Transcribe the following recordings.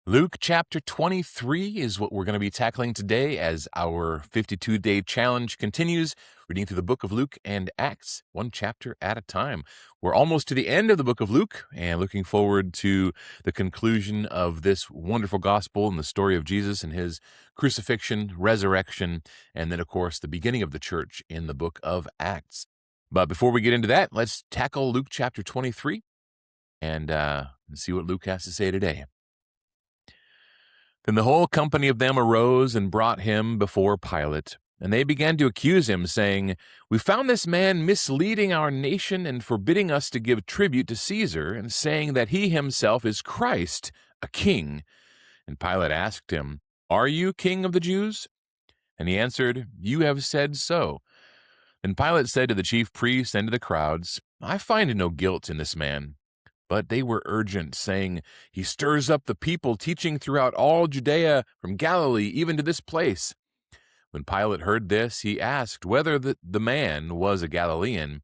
Luke chapter 23 is what we're going to be tackling today as our 52-day challenge continues, reading through the book of Luke and Acts, one chapter at a time. We're almost to the end of the book of Luke and looking forward to the conclusion of this wonderful gospel and the story of Jesus and his crucifixion, resurrection, and then, of course, the beginning of the church in the book of Acts. But before we get into that, let's tackle Luke chapter 23 and see what Luke has to say today. Then the whole company of them arose and brought him before Pilate. And they began to accuse him, saying, "We found this man misleading our nation and forbidding us to give tribute to Caesar, and saying that he himself is Christ, a king." And Pilate asked him, "Are you king of the Jews?" And he answered, "You have said so." Then Pilate said to the chief priests and to the crowds, "I find no guilt in this man." But they were urgent, saying, "He stirs up the people, teaching throughout all Judea, from Galilee even to this place." When Pilate heard this, he asked whether the man was a Galilean.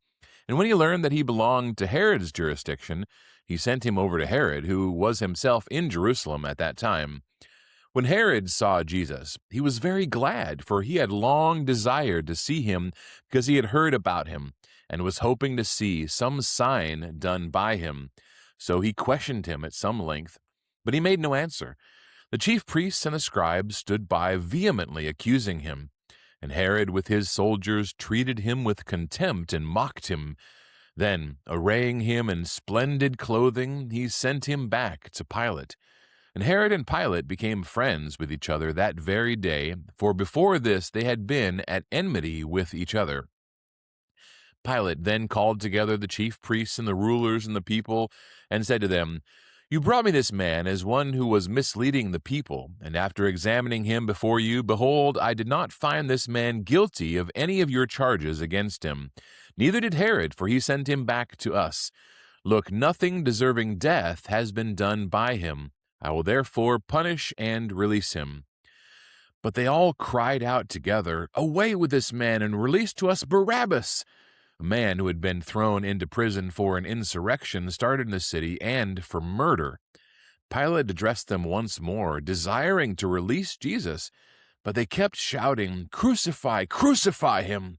And when he learned that he belonged to Herod's jurisdiction, he sent him over to Herod, who was himself in Jerusalem at that time. When Herod saw Jesus, he was very glad, for he had long desired to see him because he had heard about him, and was hoping to see some sign done by him. So he questioned him at some length, but he made no answer. The chief priests and the scribes stood by vehemently accusing him, and Herod with his soldiers treated him with contempt and mocked him. Then, arraying him in splendid clothing, he sent him back to Pilate. And Herod and Pilate became friends with each other that very day, for before this they had been at enmity with each other. Pilate then called together the chief priests and the rulers and the people, and said to them, "You brought me this man as one who was misleading the people, and after examining him before you, behold, I did not find this man guilty of any of your charges against him. Neither did Herod, for he sent him back to us. Look, nothing deserving death has been done by him. I will therefore punish and release him." But they all cried out together, "Away with this man, and release to us Barabbas!" A man who had been thrown into prison for an insurrection started in the city and for murder. Pilate addressed them once more, desiring to release Jesus, but they kept shouting, "Crucify, crucify him!"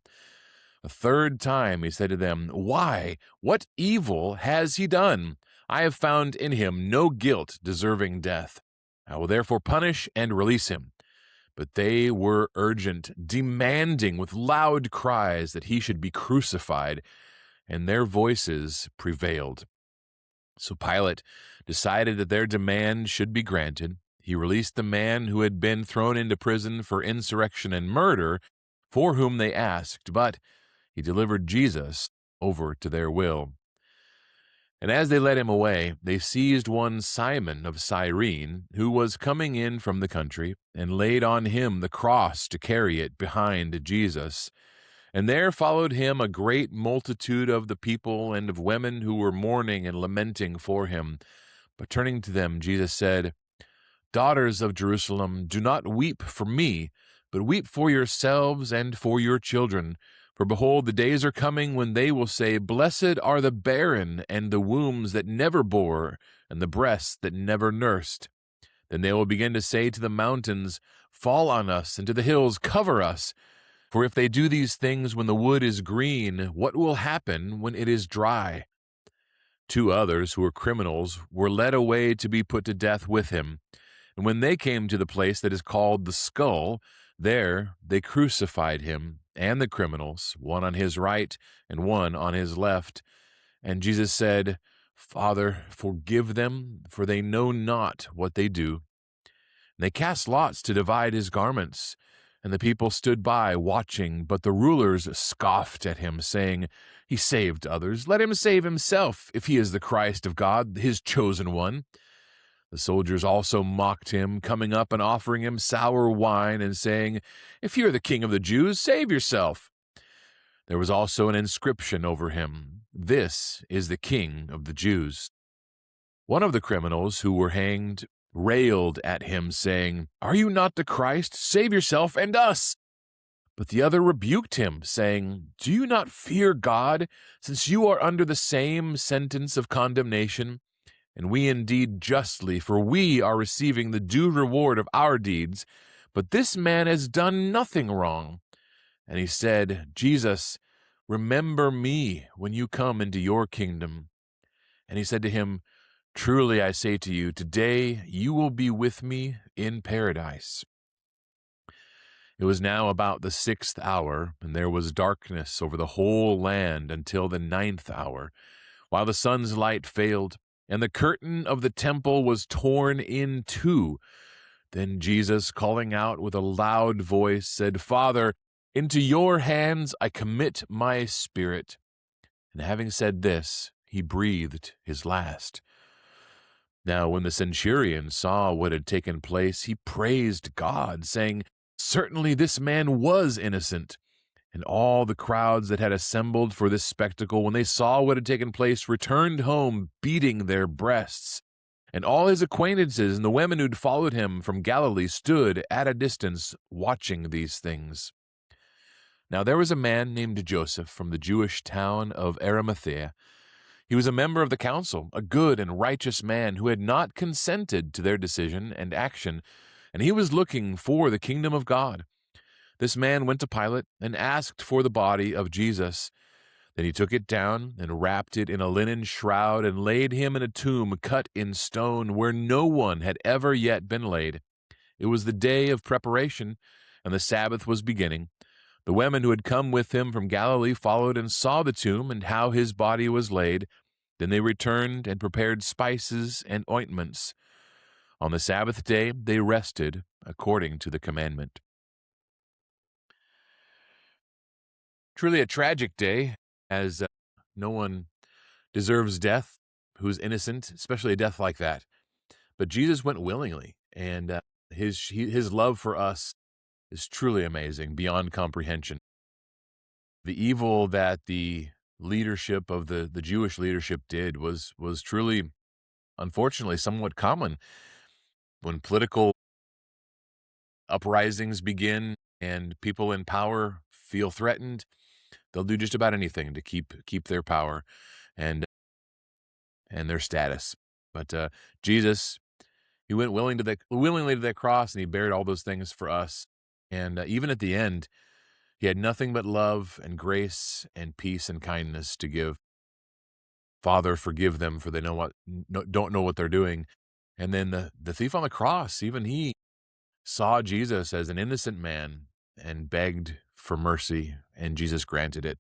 A third time he said to them, "Why? What evil has he done? I have found in him no guilt deserving death. I will therefore punish and release him." But they were urgent, demanding with loud cries that he should be crucified, and their voices prevailed. So Pilate decided that their demand should be granted. He released the man who had been thrown into prison for insurrection and murder, for whom they asked, but he delivered Jesus over to their will. And as they led him away, they seized one Simon of Cyrene, who was coming in from the country, and laid on him the cross to carry it behind Jesus. And there followed him a great multitude of the people and of women who were mourning and lamenting for him. But turning to them, Jesus said, "Daughters of Jerusalem, do not weep for me, but weep for yourselves and for your children. For behold, the days are coming when they will say, 'Blessed are the barren, and the wombs that never bore, and the breasts that never nursed.' Then they will begin to say to the mountains, 'Fall on us,' and to the hills, 'Cover us.' For if they do these things when the wood is green, what will happen when it is dry?" Two others, who were criminals, were led away to be put to death with him. And when they came to the place that is called the Skull, there they crucified him and the criminals, one on his right and one on his left. And Jesus said, "Father, forgive them, for they know not what they do." And they cast lots to divide his garments. And the people stood by, watching, but the rulers scoffed at him, saying, "He saved others. Let him save himself, if he is the Christ of God, his chosen one." The soldiers also mocked him, coming up and offering him sour wine, and saying, "If you are the king of the Jews, save yourself." There was also an inscription over him, "This is the King of the Jews." One of the criminals who were hanged railed at him, saying, "Are you not the Christ? Save yourself and us." But the other rebuked him, saying, "Do you not fear God, since you are under the same sentence of condemnation? and we indeed justly, for we are receiving the due reward of our deeds. But this man has done nothing wrong." And he said, "Jesus, remember me when you come into your kingdom." And he said to him, "Truly I say to you, today you will be with me in paradise." It was now about the 6th hour, and there was darkness over the whole land until the 9th hour, while the sun's light failed, and the curtain of the temple was torn in two. Then Jesus, calling out with a loud voice, said, "Father, into your hands I commit my spirit." And having said this, he breathed his last. Now, when the centurion saw what had taken place, he praised God, saying, "Certainly this man was innocent." And all the crowds that had assembled for this spectacle, when they saw what had taken place, returned home beating their breasts. And all his acquaintances and the women who'd followed him from Galilee stood at a distance watching these things. Now there was a man named Joseph from the Jewish town of Arimathea. He was a member of the council, a good and righteous man who had not consented to their decision and action, and he was looking for the kingdom of God. This man went to Pilate and asked for the body of Jesus. Then he took it down and wrapped it in a linen shroud and laid him in a tomb cut in stone where no one had ever yet been laid. It was the day of preparation, and the Sabbath was beginning. The women who had come with him from Galilee followed and saw the tomb and how his body was laid. Then they returned and prepared spices and ointments. On the Sabbath day they rested according to the commandment. Truly a tragic day, as no one deserves death who's innocent, especially a death like that. But Jesus went willingly, and his love for us is truly amazing, beyond comprehension. The evil that the leadership of the Jewish leadership did was truly, unfortunately, somewhat common. When political uprisings begin and people in power feel threatened, they'll do just about anything to keep their power and their status. But Jesus, he went willingly to that cross, and he bared all those things for us. And even at the end, he had nothing but love and grace and peace and kindness to give. "Father, forgive them, for they don't know what they're doing." And then the thief on the cross, even he saw Jesus as an innocent man and begged for mercy, and Jesus granted it.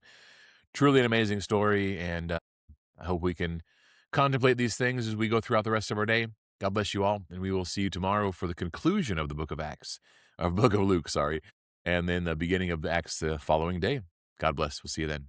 Truly an amazing story, and I hope we can contemplate these things as we go throughout the rest of our day. God bless you all, and we will see you tomorrow for the conclusion of the book of Luke, sorry, and then the beginning of the Acts the following day. God bless. We'll see you then.